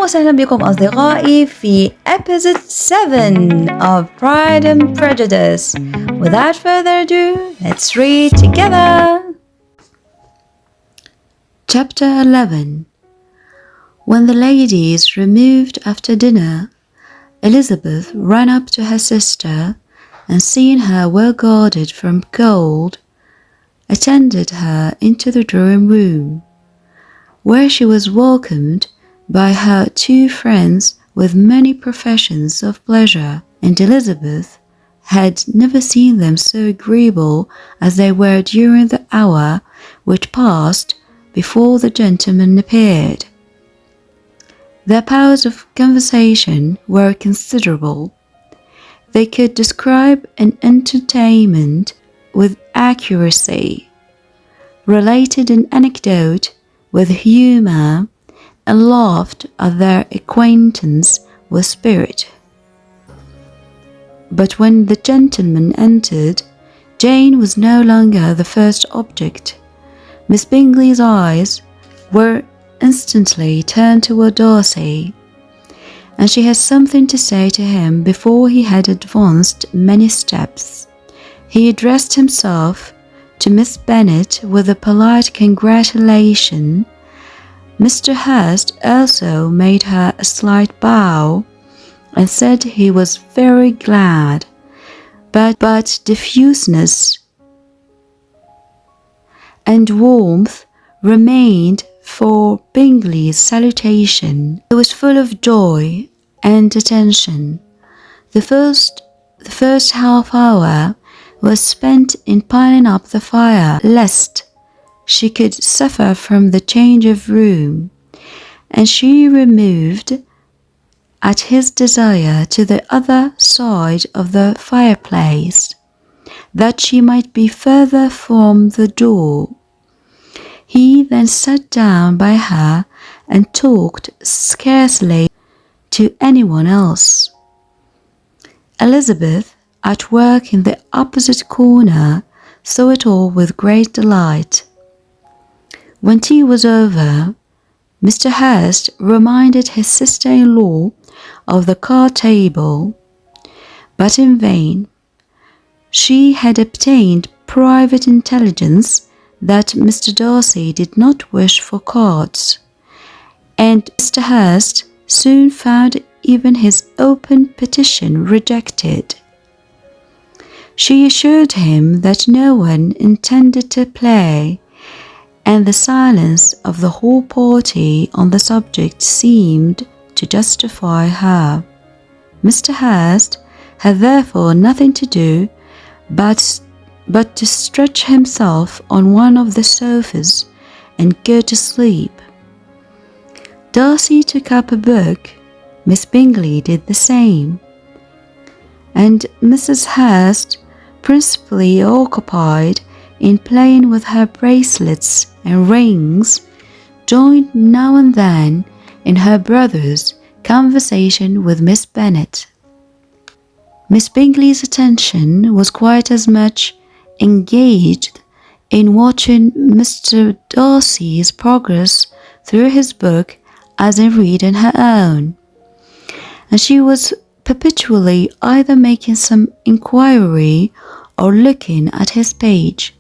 وسهلا بكم أصدقائي في episode 7 of Pride and Prejudice. Without further ado, let's read together. Chapter 11. When the ladies removed after dinner, Elizabeth ran up to her sister and, seeing her well guarded from cold, attended her into the drawing-room, where she was welcomed by her two friends with many professions of pleasure, and Elizabeth had never seen them so agreeable as they were during the hour which passed before the gentlemen appeared. Their powers of conversation were considerable. They could describe an entertainment with accuracy, related an anecdote with humour, and laughed at their acquaintance with spirit. But when the gentleman entered, Jane was no longer the first object. Miss Bingley's eyes were instantly turned toward Darcy, and she had something to say to him before he had advanced many steps. He addressed himself to Miss Bennet with a polite congratulation. Mr. Hurst also made her a slight bow and said he was very glad, but diffuseness and warmth remained for Bingley's salutation. It was full of joy and attention. The first half hour was spent in piling up the fire, lest she could suffer from the change of room, and she removed at his desire to the other side of the fireplace, that she might be further from the door. He then sat down by her and talked scarcely to anyone else. Elizabeth, at work in the opposite corner, saw it all with great delight. When tea was over, Mr. Hurst reminded his sister-in-law of the card table, but in vain. She had obtained private intelligence that Mr. Darcy did not wish for cards, and Mr. Hurst soon found even his open petition rejected. She assured him that no one intended to play, and the silence of the whole party on the subject seemed to justify her. Mr. Hurst had therefore nothing to do but to stretch himself on one of the sofas and go to sleep. Darcy took up a book, Miss Bingley did the same, and Mrs. Hurst, principally occupied in playing with her bracelets and rings, joined now and then in her brother's conversation with Miss Bennet. Miss Bingley's attention was quite as much engaged in watching Mr. Darcy's progress through his book as in reading her own, and she was perpetually either making some inquiry or looking at his page.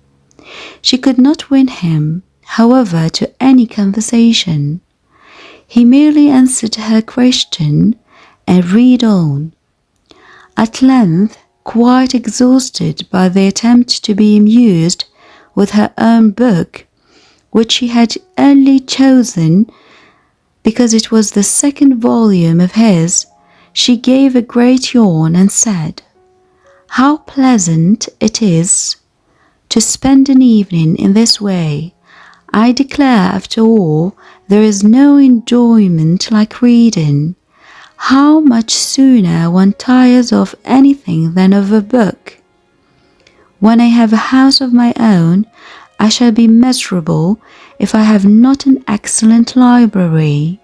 She could not win him, however, to any conversation. He merely answered her question and read on. At length, quite exhausted by the attempt to be amused with her own book, which she had only chosen because it was the second volume of his, she gave a great yawn and said, "How pleasant it is to spend an evening in this way. I declare, after all, there is no enjoyment like reading. How much sooner one tires of anything than of a book. When I have a house of my own, I shall be miserable if I have not an excellent library."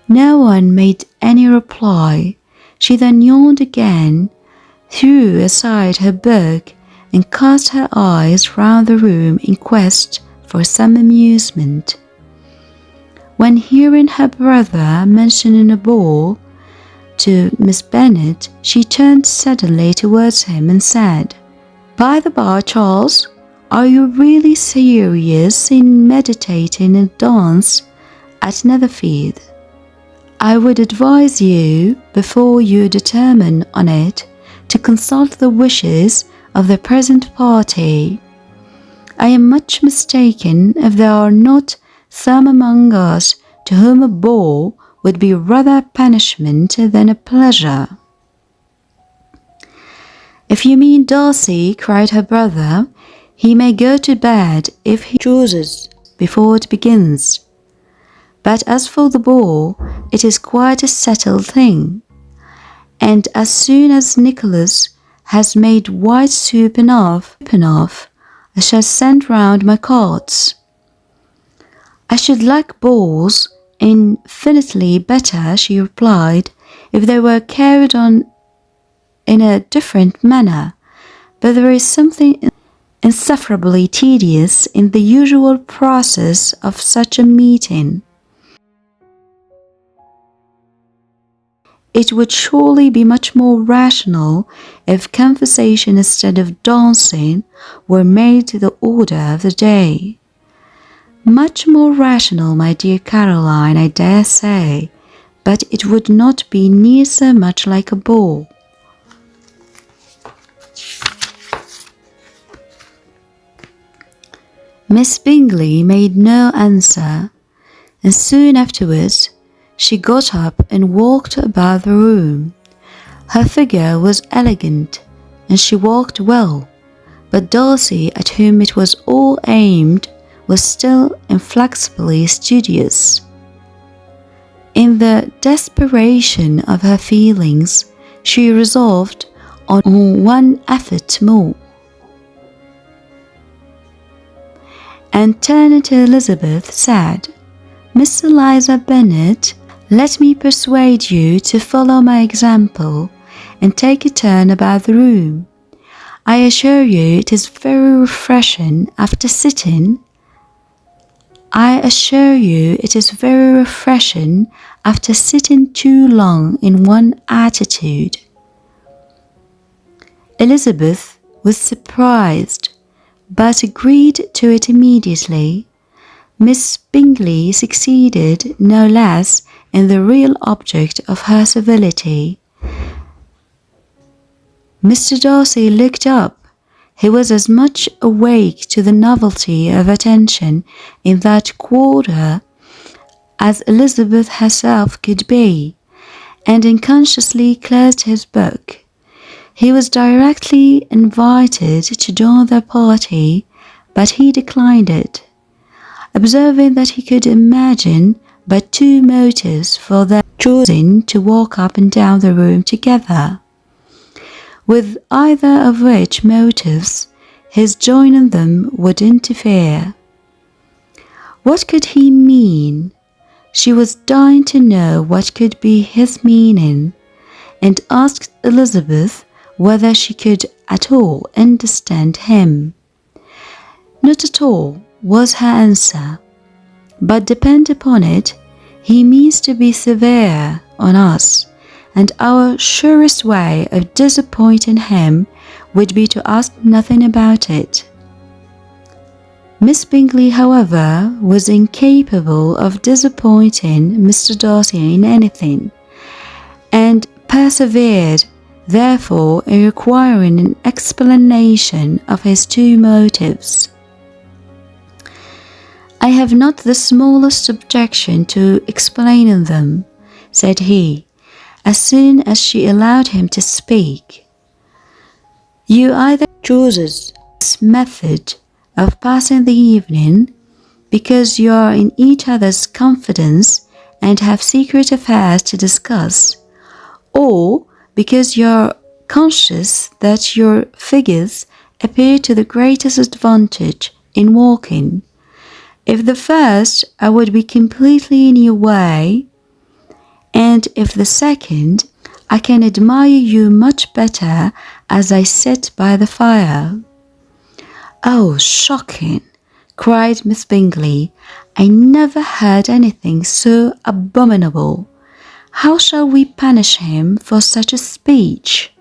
No one made any reply. She then yawned again, threw aside her book, and cast her eyes round the room in quest for some amusement. When hearing her brother mentioning a ball to Miss Bennet, she turned suddenly towards him and said, "By the by, Charles, are you really serious in meditating a dance at Netherfield? I would advise you, before you determine on it, to consult the wishes of the present party. I am much mistaken if there are not some among us to whom a ball would be rather a punishment than a pleasure." "If you mean Darcy," cried her brother, "he may go to bed if he chooses before it begins. But as for the ball, it is quite a settled thing, and as soon as Nicholas has made white soup enough, I shall send round my cards." "I should like balls infinitely better," she replied, "if they were carried on in a different manner, but there is something insufferably tedious in the usual process of such a meeting. It would surely be much more rational if conversation instead of dancing were made the order of the day." "Much more rational, my dear Caroline, I dare say, but it would not be near so much like a ball." Miss Bingley made no answer, and soon afterwards she got up and walked about the room. Her figure was elegant, and she walked well, but Darcy, at whom it was all aimed, was still inflexibly studious. In the desperation of her feelings, she resolved on one effort more, and turning to Elizabeth, said, "Miss Eliza Bennet, let me persuade you to follow my example and take a turn about the room. I assure you it is very refreshing after sitting too long in one attitude." Elizabeth was surprised, but agreed to it immediately. Miss Bingley succeeded no less in the real object of her civility. Mr. Darcy looked up. He was as much awake to the novelty of attention in that quarter as Elizabeth herself could be, and unconsciously closed his book. He was directly invited to join their party, but he declined it, observing that he could imagine but two motives for their choosing to walk up and down the room together, with either of which motives his joining them would interfere. What could he mean? She was dying to know what could be his meaning, and asked Elizabeth whether she could at all understand him. "Not at all," was her answer, "but depend upon it, he means to be severe on us, and our surest way of disappointing him would be to ask nothing about it." Miss Bingley, however, was incapable of disappointing Mr. Darcy in anything, and persevered therefore in requiring an explanation of his two motives. "I have not the smallest objection to explaining them," said he, as soon as she allowed him to speak. "You either choose this method of passing the evening because you are in each other's confidence and have secret affairs to discuss, or because you are conscious that your figures appear to the greatest advantage in walking. If the first, I would be completely in your way, and if the second, I can admire you much better as I sit by the fire." "Oh, shocking!" cried Miss Bingley. "I never heard anything so abominable. How shall we punish him for such a speech?"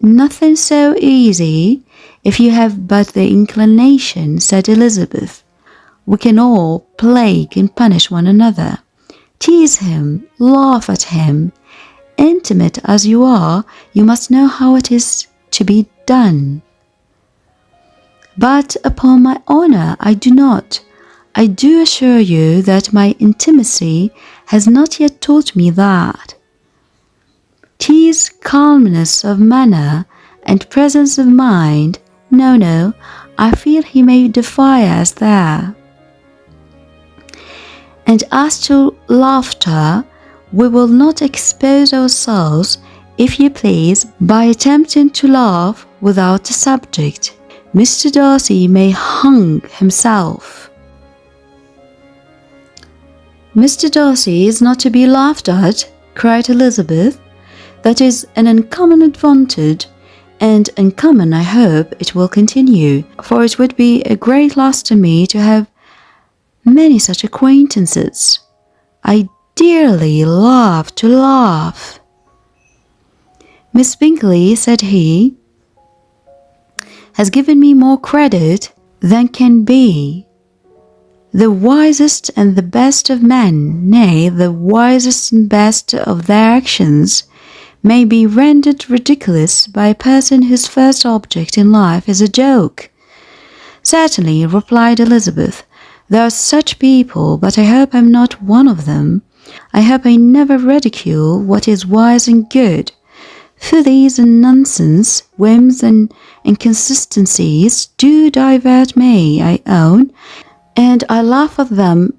"Nothing so easy, if you have but the inclination," said Elizabeth. "We can all plague and punish one another. Tease him, laugh at him. Intimate as you are, you must know how it is to be done." "But upon my honour, I do not. I do assure you that my intimacy has not yet taught me that. 'Tis calmness of manner and presence of mind. No, I feel he may defy us there. And as to laughter, we will not expose ourselves, if you please, by attempting to laugh without a subject. Mr. Darcy may hang himself." "Mr. Darcy is not to be laughed at," cried Elizabeth. "That is an uncommon advantage, and uncommon I hope it will continue, for it would be a great loss to me to have many such acquaintances. I dearly love to laugh." "Miss Bingley," said he, "has given me more credit than can be. The wisest and the best of men, nay, the wisest and best of their actions, may be rendered ridiculous by a person whose first object in life is a joke." "Certainly," replied Elizabeth, "there are such people, but I hope I am not one of them. I hope I never ridicule what is wise and good. Follies and nonsense, whims and inconsistencies do divert me, I own, and I laugh at them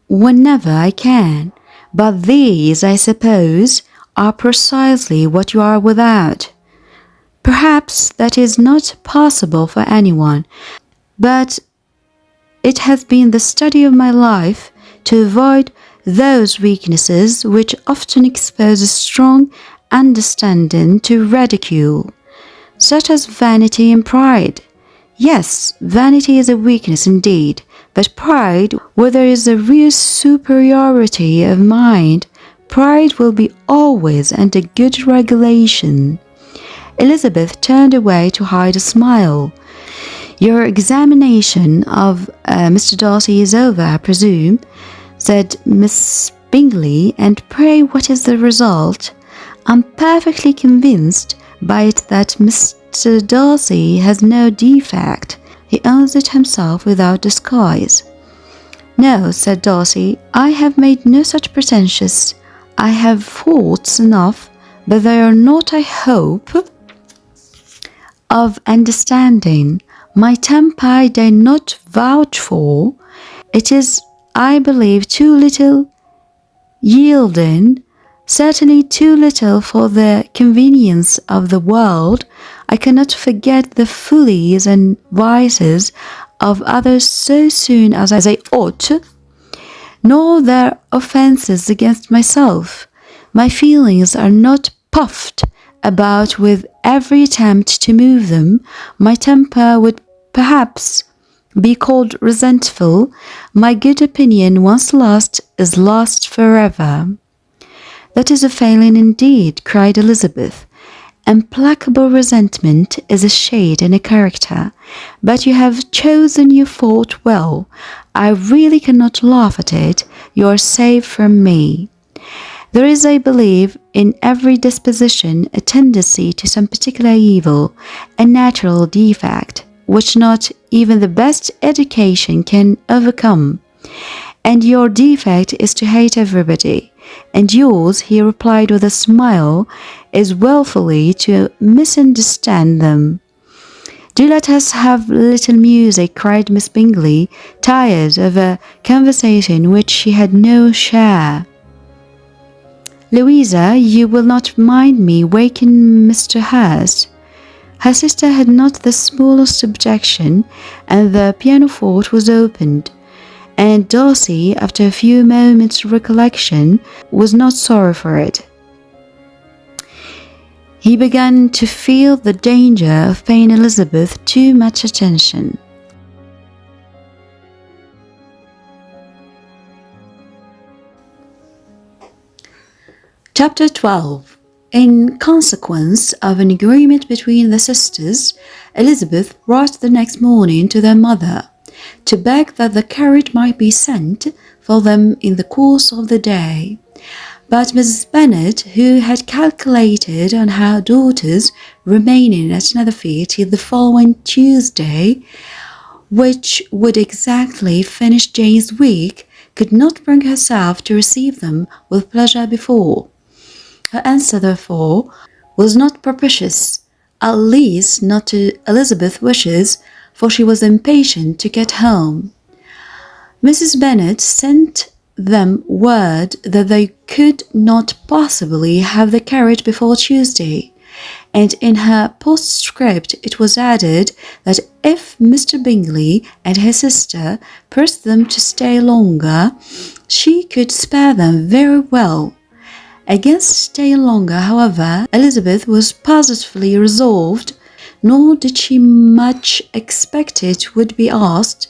whenever I can. But these, I suppose, are precisely what you are without. Perhaps that is not possible for anyone, but it has been the study of my life to avoid those weaknesses which often expose a strong understanding to ridicule, such as vanity and pride. Yes, vanity is a weakness indeed, but pride, where there is a real superiority of mind, pride will be always under good regulation." Elizabeth turned away to hide a smile. "Your examination of Mr. Darcy is over, I presume," said Miss Bingley, "and pray what is the result?" "I'm perfectly convinced by it that Mr. Darcy has no defect. He owns it himself without disguise." "No," said Darcy, "I have made no such pretensions. I have faults enough, but they are not, I hope, of understanding. My temper I dare not vouch for. It is, I believe, too little yielding, certainly too little for the convenience of the world. I cannot forget the follies and vices of others so soon as I ought, nor their offences against myself. My feelings are not puffed about with every attempt to move them. My temper would perhaps be called resentful. My good opinion once lost is lost forever." "That is a failing indeed," cried Elizabeth. "Implacable resentment is a shade in a character, but you have chosen your fault well. I really cannot laugh at it. You are safe from me. There is, I believe, in every disposition a tendency to some particular evil, a natural defect, which not even the best education can overcome. And your defect is to hate everybody, and yours," he replied with a smile, "is wilfully to misunderstand them." "Do let us have a little music," cried Miss Bingley, tired of a conversation in which she had no share. "Louisa, you will not mind me waking Mr. Hurst?" Her sister had not the smallest objection, and the pianoforte was opened, and Darcy, after a few moments' recollection, was not sorry for it. He began to feel the danger of paying Elizabeth too much attention. Chapter 12. In consequence of an agreement between the sisters, Elizabeth wrote the next morning to their mother to beg that the carriage might be sent for them in the course of the day. But Mrs. Bennet, who had calculated on her daughters remaining at Netherfield till the following Tuesday, which would exactly finish Jane's week, could not bring herself to receive them with pleasure before. Her answer, therefore, was not propitious, at least not to Elizabeth's wishes, for she was impatient to get home. Mrs. Bennet sent them word that they could not possibly have the carriage before Tuesday, and in her postscript it was added that if Mr. Bingley and his sister pressed them to stay longer, she could spare them very well. Against staying longer, however, Elizabeth was positively resolved, nor did she much expect it would be asked,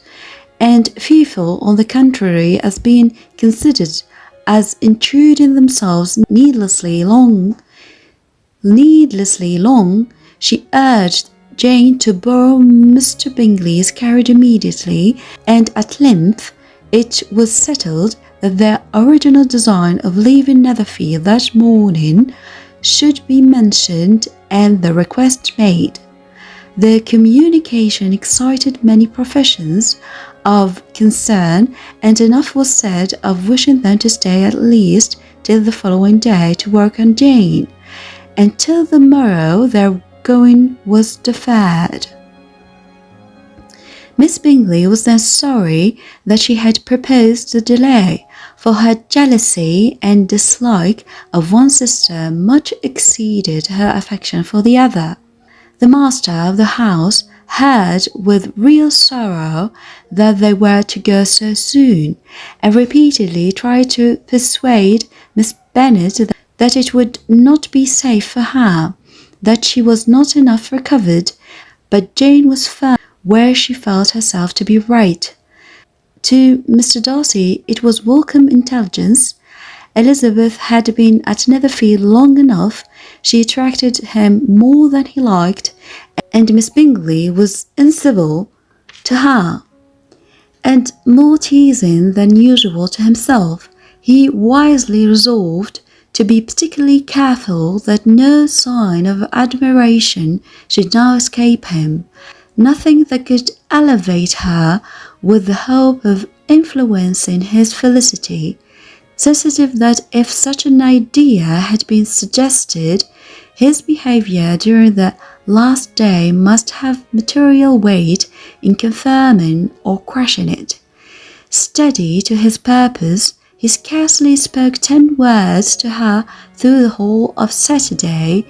and fearful, on the contrary, as being considered as intruding themselves needlessly long, she urged Jane to borrow Mr. Bingley's carriage immediately, and at length it was settled that their original design of leaving Netherfield that morning should be mentioned and the request made. The communication excited many professions of concern, and enough was said of wishing them to stay at least till the following day to work on Jane, and till the morrow their going was deferred. Miss Bingley was then sorry that she had proposed the delay, for her jealousy and dislike of one sister much exceeded her affection for the other. The master of the house heard with real sorrow that they were to go so soon, and repeatedly tried to persuade Miss Bennet that it would not be safe for her, that she was not enough recovered, but Jane was firm where she felt herself to be right. To Mr. Darcy it was welcome intelligence. Elizabeth had been at Netherfield long enough, she attracted him more than he liked, and Miss Bingley was uncivil to her, and more teasing than usual to himself. He wisely resolved to be particularly careful that no sign of admiration should now escape him, nothing that could elevate her with the hope of influencing his felicity, sensitive that if such an idea had been suggested, his behaviour during the last day must have material weight in confirming or crushing it. Steady to his purpose, he scarcely spoke 10 words to her through the whole of Saturday,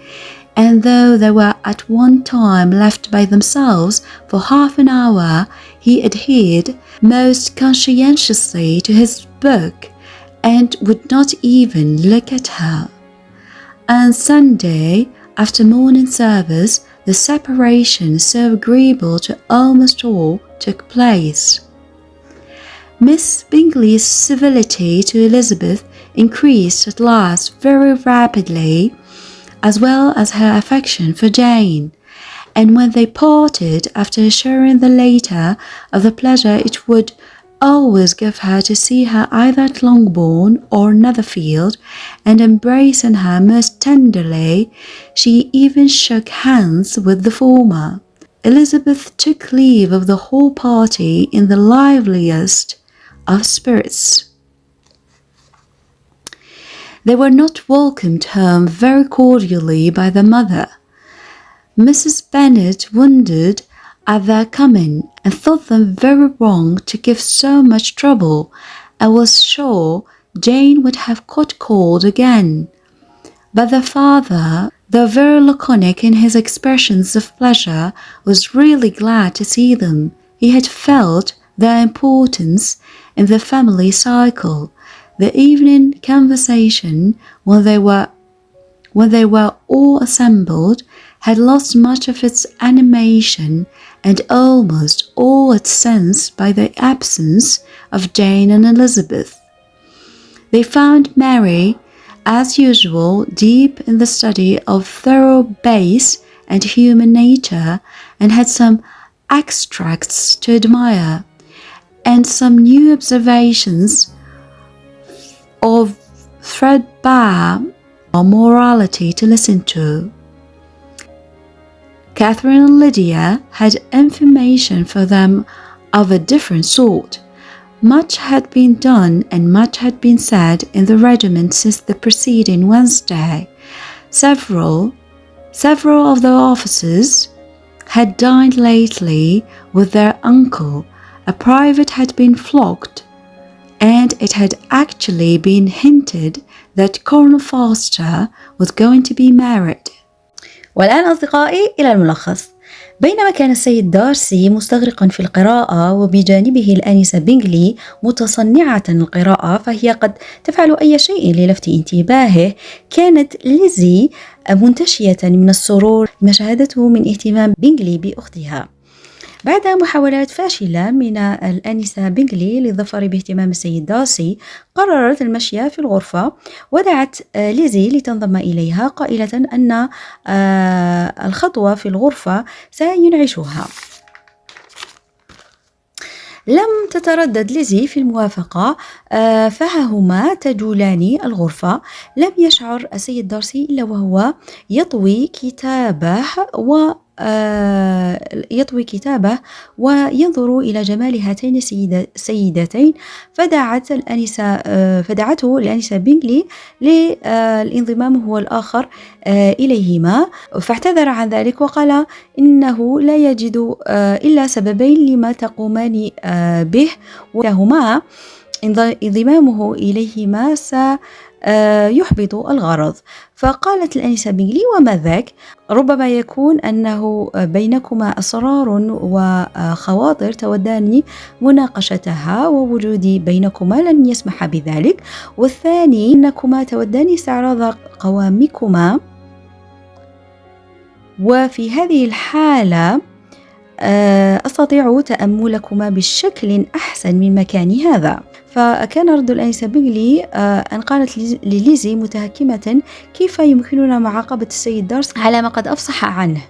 and though they were at one time left by themselves for half an hour, he adhered most conscientiously to his book, and would not even look at her. On Sunday, after morning service, the separation so agreeable to almost all took place. Miss Bingley's civility to Elizabeth increased at last very rapidly, as well as her affection for Jane, and when they parted, after assuring the latter of the pleasure it would always give her to see her either at Longbourn or Netherfield, and embracing her most tenderly, she even shook hands with the former. Elizabeth took leave of the whole party in the liveliest of spirits. They were not welcomed home very cordially by their mother. Mrs. Bennet wondered at their coming, and thought them very wrong to give so much trouble, and was sure Jane would have caught cold again. But their father, though very laconic in his expressions of pleasure, was really glad to see them. He had felt their importance in the family cycle. The evening conversation, when they were all assembled, had lost much of its animation and almost all its sense by the absence of Jane and Elizabeth. They found Mary as usual, deep in the study of thorough base and human nature, and had some extracts to admire and some new observations of threadbare morality to listen to. Catherine and Lydia had information for them of a different sort. Much had been done and much had been said in the regiment since the preceding Wednesday. Several of the officers had dined lately with their uncle. A private had been flogged, and it had actually been hinted that Colonel Foster was going to be married. والآن أصدقائي إلى الملخص. بينما كان السيد دارسي مستغرقا في القراءة وبجانبه الآنسة بينغلي متصنعة القراءة فهي قد تفعل أي شيء للفت انتباهه، كانت ليزي منتشية من السرور لما شاهدته من اهتمام بينغلي بأختها. بعد محاولات فاشلة من الآنسة بينغلي للظفر باهتمام السيد دارسي، قررت المشي في الغرفة ودعت ليزي لتنضم إليها قائلة أن الخطوة في الغرفة سينعشها. لم تتردد ليزي في الموافقة، فهما تجولان الغرفة. لم يشعر السيد دارسي إلا وهو يطوي كتابه وينظر إلى جمال هاتين السيدتين، فدعته الآنسة بينغلي للانضمام هو الآخر إليهما، فاعتذر عن ذلك وقال إنه لا يجد إلا سببين لما تقومان به، وهما انضمامه إليهما يحبط الغرض. فقالت الآنسة بينغلي: وما ذاك؟ ربما يكون أنه بينكما أسرار وخواطر توداني مناقشتها، ووجودي بينكما لن يسمح بذلك. والثاني أنكما توداني استعراض قوامكما، وفي هذه الحالة أستطيع تأملكما بشكل أحسن من مكان هذا. فكان رد الآنسة بينغلي أن قالت لليزي متهكمة: كيف يمكننا معاقبة السيد دارسي على ما قد أفصح عنه؟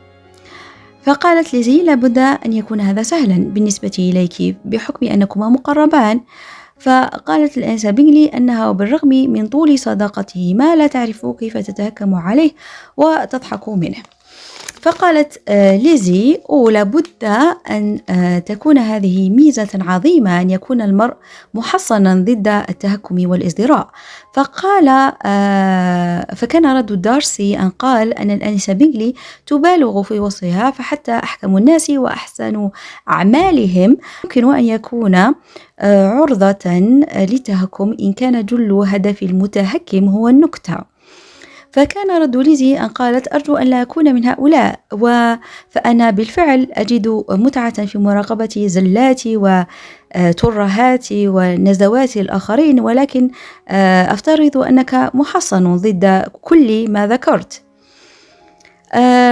فقالت ليزي: لابد أن يكون هذا سهلا بالنسبة إليك بحكم أنكما مقربان. فقالت الآنسة بينغلي أنها بالرغم من طول صداقتهما لا تعرف كيف تتهكم عليه وتضحك منه. فقالت ليزي: لابد أن تكون هذه ميزة عظيمة، أن يكون المرء محصنا ضد التهكم والازدراء. فكان رد دارسي أن قال أن الآنسة بينغلي تبالغ في وصفها، فحتى أحكم الناس وأحسن أعمالهم يمكن أن يكون عرضة للتهكم إن كان جل هدف المتهكم هو النكتة. فكان رد ليزي أن قالت: أرجو أن لا أكون من هؤلاء، فأنا بالفعل أجد متعة في مراقبة زلاتي وترهات ونزوات الآخرين، ولكن أفترض أنك محصن ضد كل ما ذكرت.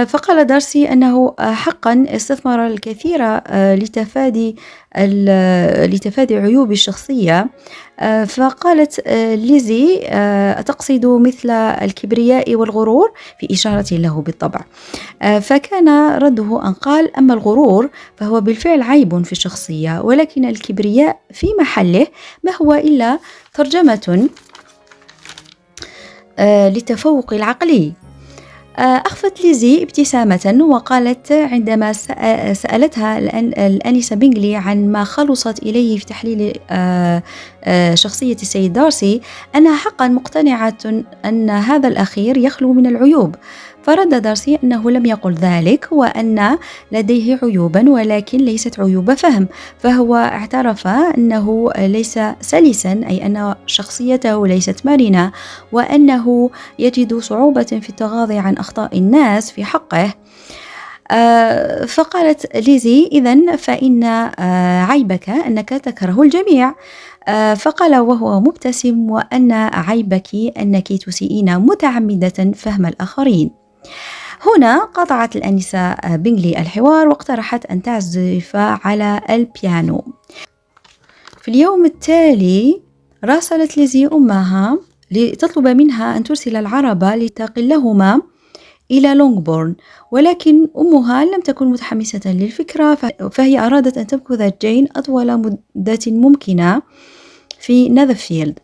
فقال دارسي أنه حقا استثمر الكثير لتفادي عيوب الشخصية. فقالت ليزي: أتقصد مثل الكبرياء والغرور؟ في إشارة له بالطبع. فكان رده أن قال: أما الغرور فهو بالفعل عيب في الشخصية، ولكن الكبرياء في محله ما هو إلا ترجمة للتفوق العقلي. أخفت ليزي ابتسامة وقالت عندما سألتها الآنسة بينغلي عن ما خلصت إليه في تحليل شخصية السيد دارسي أنها حقا مقتنعة أن هذا الأخير يخلو من العيوب. فرد دارسي أنه لم يقل ذلك، وأن لديه عيوبا ولكن ليست عيوب فهم، فهو اعترف أنه ليس سلسا، أي أن شخصيته ليست مرنة، وأنه يجد صعوبة في التغاضي عن أخطاء الناس في حقه. فقالت ليزي: إذن فإن عيبك أنك تكره الجميع. فقال وهو مبتسم: وأن عيبك أنك تسيئين متعمدة فهم الآخرين. هنا قطعت الآنسة بينغلي الحوار واقترحت أن تعزف على البيانو. في اليوم التالي راسلت ليزي أمها لتطلب منها أن ترسل العربة لتقلهما إلى لونغبورن، ولكن أمها لم تكن متحمسة للفكرة، فهي أرادت أن تمكث جين أطول مدة ممكنة في نيثرفيلد.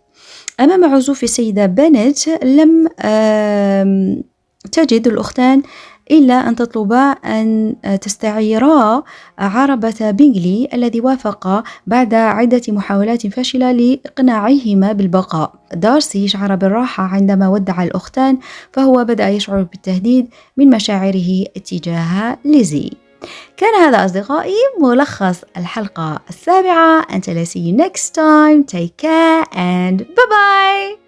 أمام عزوف السيدة بنت لم تجد الأختان إلا أن تطلبا أن تستعيرا عربة بينغلي الذي وافق بعد عدة محاولات فاشلة لإقناعهما بالبقاء. دارسي شعر بالراحة عندما ودع الأختان، فهو بدأ يشعر بالتهديد من مشاعره اتجاه ليزي. كان هذا أصدقائي ملخص الحلقة 7. Until I see you next time, take care and bye bye.